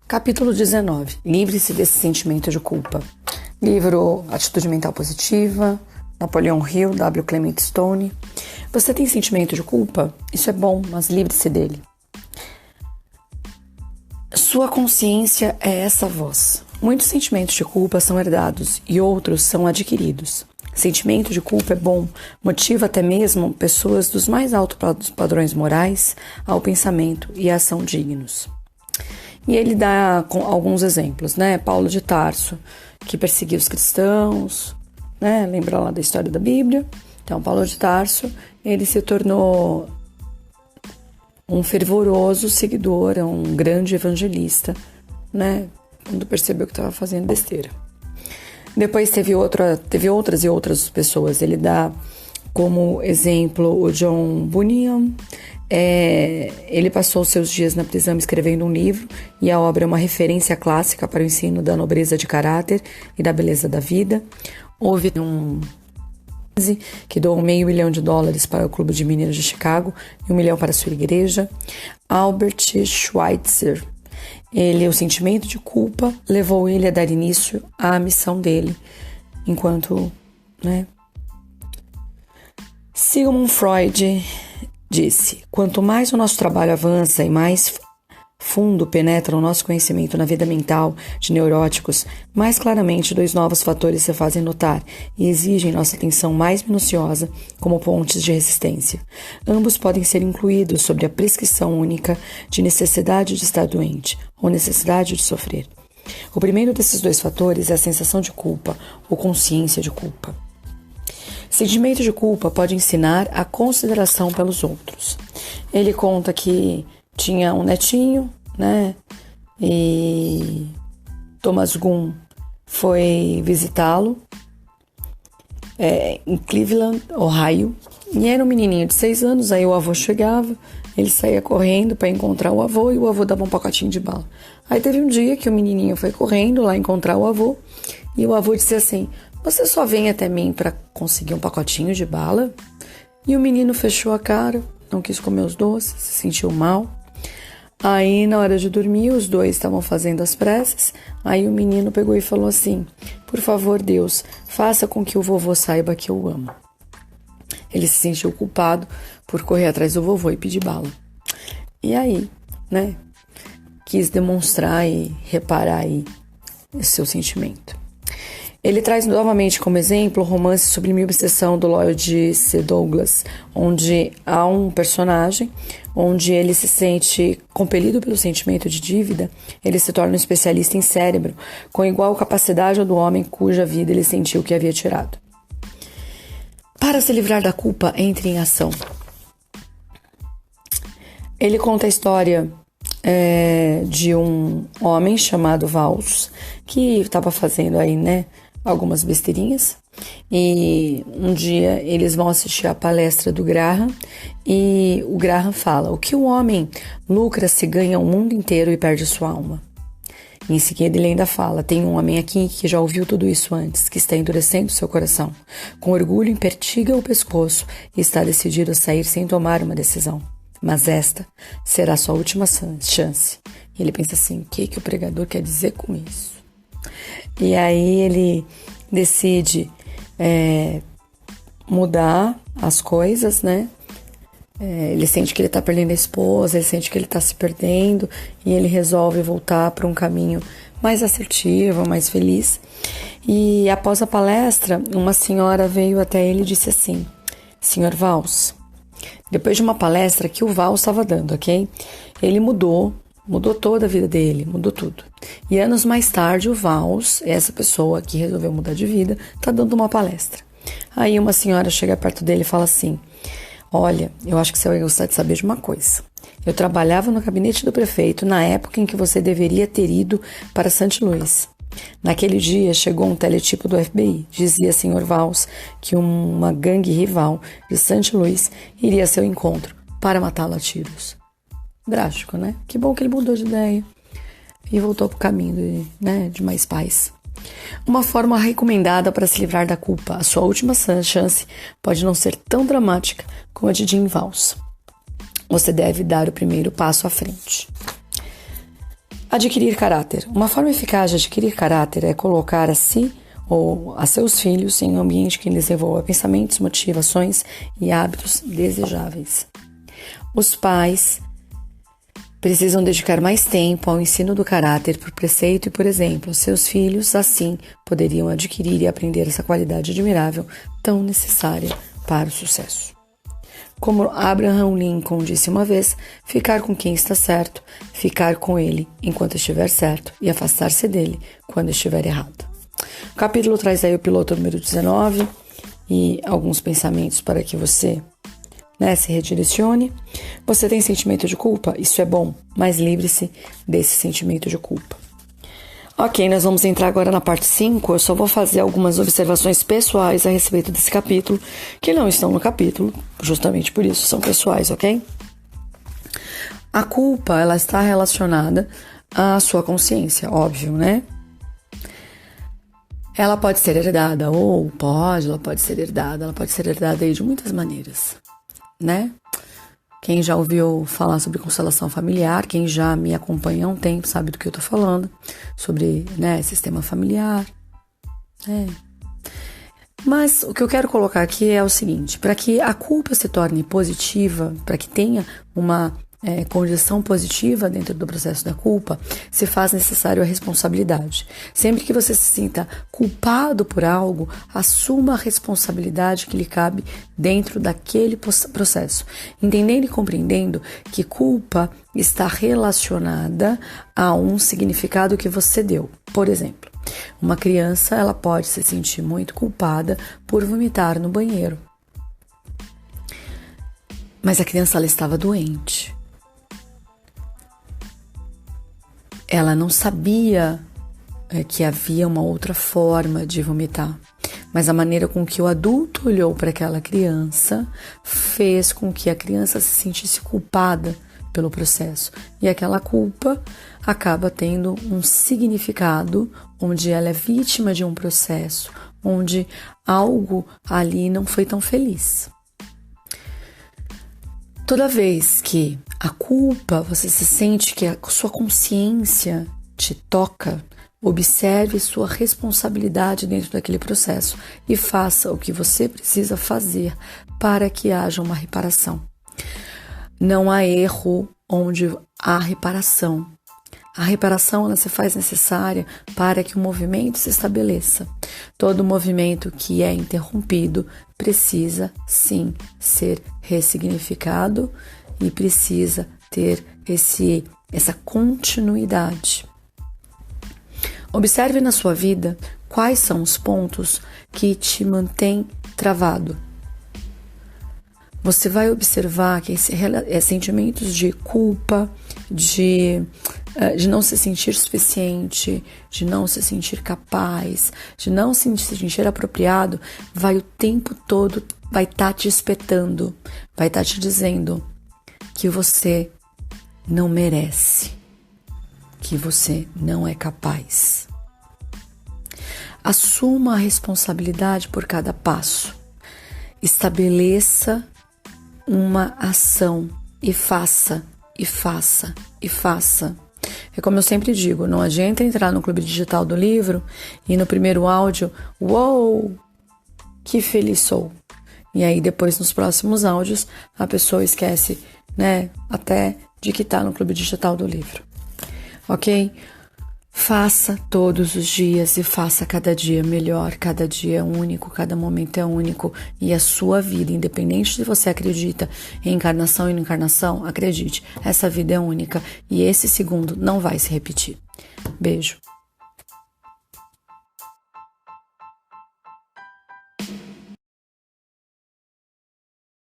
Capítulo 19. Livre-se desse sentimento de culpa. Livro Atitude Mental Positiva, Napoleon Hill, W. Clement Stone. Você tem sentimento de culpa? Isso é bom, mas livre-se dele. Sua consciência é essa voz. Muitos sentimentos de culpa são herdados e outros são adquiridos. Sentimento de culpa é bom, motiva até mesmo pessoas dos mais altos padrões morais ao pensamento e à ação dignos. E ele dá alguns exemplos, né? Paulo de Tarso, que perseguia os cristãos, né? Lembra lá da história da Bíblia? Então, Paulo de Tarso, ele se tornou um fervoroso seguidor, um grande evangelista, né? Quando percebeu que estava fazendo besteira. Depois teve outras e outras pessoas. Ele dá como exemplo o John Bunyan. Ele passou seus dias na prisão escrevendo um livro, e a obra é uma referência clássica para o ensino da nobreza de caráter e da beleza da vida. Houve um que doou $500 milhão para o Clube de Mineiros de Chicago e $1 milhão para a sua igreja. Albert Schweitzer, o sentimento de culpa levou ele a dar início à missão dele, enquanto, Sigmund Freud disse: quanto mais o nosso trabalho avança e mais fundo penetra o nosso conhecimento na vida mental de neuróticos, mais claramente dois novos fatores se fazem notar e exigem nossa atenção mais minuciosa como pontes de resistência. Ambos podem ser incluídos sob a prescrição única de necessidade de estar doente ou necessidade de sofrer. O primeiro desses dois fatores é a sensação de culpa ou consciência de culpa. Sentimento de culpa pode ensinar a consideração pelos outros. Ele conta que tinha um netinho, e Thomas Gunn foi visitá-lo em Cleveland, Ohio, e era um menininho de 6 anos. Aí o avô chegava, ele saía correndo para encontrar o avô e o avô dava um pacotinho de bala. Aí teve um dia que o menininho foi correndo lá encontrar o avô e o avô disse assim: você só vem até mim para conseguir um pacotinho de bala? E o menino fechou a cara, não quis comer os doces, se sentiu mal. Aí, na hora de dormir, os dois estavam fazendo as preces. Aí o menino pegou e falou assim: por favor, Deus, faça com que o vovô saiba que eu amo. Ele se sentiu culpado por correr atrás do vovô e pedir bala. E aí, quis demonstrar e reparar aí esse seu sentimento. Ele traz novamente como exemplo o romance Sublime Obsessão do Lloyd C. Douglas, onde há um personagem onde ele se sente compelido pelo sentimento de dívida. Ele se torna um especialista em cérebro, com igual capacidade ao do homem cuja vida ele sentiu que havia tirado. Para se livrar da culpa, entre em ação. Ele conta a história de um homem chamado Vals, que estava fazendo aí, algumas besteirinhas, e um dia eles vão assistir a palestra do Graham, e o Graham fala: o que o homem lucra se ganha o mundo inteiro e perde sua alma. E em seguida ele ainda fala: tem um homem aqui que já ouviu tudo isso antes, que está endurecendo seu coração, com orgulho impertiga o pescoço e está decidido a sair sem tomar uma decisão, mas esta será sua última chance. E ele pensa assim: o que o pregador quer dizer com isso? E aí ele decide mudar as coisas, ele sente que ele está perdendo a esposa, ele sente que ele está se perdendo, e ele resolve voltar para um caminho mais assertivo, mais feliz. E após a palestra, uma senhora veio até ele e disse assim: Sr. Vals, depois de uma palestra que o Vals estava dando, ok? Ele mudou toda a vida dele, mudou tudo. E anos mais tarde, o Vals, essa pessoa que resolveu mudar de vida, está dando uma palestra. Aí uma senhora chega perto dele e fala assim: olha, eu acho que você vai gostar de saber de uma coisa. Eu trabalhava no gabinete do prefeito na época em que você deveria ter ido para St. Louis. Naquele dia chegou um teletipo do FBI. Dizia, Sr. Vals, que uma gangue rival de St. Louis iria a seu encontro para matá-lo a tiros. Drástico, Que bom que ele mudou de ideia e voltou para o caminho de mais paz. Uma forma recomendada para se livrar da culpa. A sua última chance pode não ser tão dramática como a de Jim Vals. Você deve dar o primeiro passo à frente. Adquirir caráter. Uma forma eficaz de adquirir caráter é colocar a si ou a seus filhos em um ambiente que lhes desenvolva pensamentos, motivações e hábitos desejáveis. Os pais precisam dedicar mais tempo ao ensino do caráter por preceito e por exemplo. Seus filhos, assim, poderiam adquirir e aprender essa qualidade admirável tão necessária para o sucesso. Como Abraham Lincoln disse uma vez, ficar com quem está certo, ficar com ele enquanto estiver certo e afastar-se dele quando estiver errado. O capítulo traz aí o piloto número 19 e alguns pensamentos para que você se redirecione. Você tem sentimento de culpa? Isso é bom, mas livre-se desse sentimento de culpa. Ok, nós vamos entrar agora na parte 5. Eu só vou fazer algumas observações pessoais a respeito desse capítulo, que não estão no capítulo, justamente por isso, são pessoais, ok? A culpa, ela está relacionada à sua consciência, óbvio, né? Ela pode ser herdada, ela pode ser herdada aí de muitas maneiras, né? Quem já ouviu falar sobre constelação familiar, quem já me acompanha há um tempo sabe do que eu tô falando, sobre, sistema familiar, Mas o que eu quero colocar aqui é o seguinte, para que a culpa se torne positiva, para que tenha uma condição positiva dentro do processo da culpa, se faz necessário a responsabilidade. Sempre que você se sinta culpado por algo, assuma a responsabilidade que lhe cabe dentro daquele processo, entendendo e compreendendo que culpa está relacionada a um significado que você deu. Por exemplo, uma criança ela pode se sentir muito culpada por vomitar no banheiro, mas a criança ela estava doente. Ela não sabia que havia uma outra forma de vomitar, mas a maneira com que o adulto olhou para aquela criança fez com que a criança se sentisse culpada pelo processo. E aquela culpa acaba tendo um significado onde ela é vítima de um processo, onde algo ali não foi tão feliz. Toda vez que a culpa, você se sente que a sua consciência te toca, observe sua responsabilidade dentro daquele processo e faça o que você precisa fazer para que haja uma reparação. Não há erro onde há reparação. A reparação ela se faz necessária para que o movimento se estabeleça. Todo movimento que é interrompido precisa, sim, ser ressignificado e precisa ter essa continuidade. Observe na sua vida quais são os pontos que te mantêm travado. Você vai observar que sentimentos de culpa, de não se sentir suficiente, de não se sentir capaz, de não se sentir apropriado, vai o tempo todo, vai estar te espetando, vai estar te dizendo que você não merece, que você não é capaz. Assuma a responsabilidade por cada passo. Estabeleça uma ação e faça, e faça, e faça. É como eu sempre digo, não adianta entrar no Clube Digital do Livro e no primeiro áudio, uou, que feliz sou. E aí depois nos próximos áudios a pessoa esquece, até de que está no Clube Digital do Livro. Ok? Faça todos os dias e faça cada dia melhor, cada dia é único, cada momento é único e a sua vida, independente se você acredita em encarnação e não encarnação, acredite, essa vida é única e esse segundo não vai se repetir. Beijo.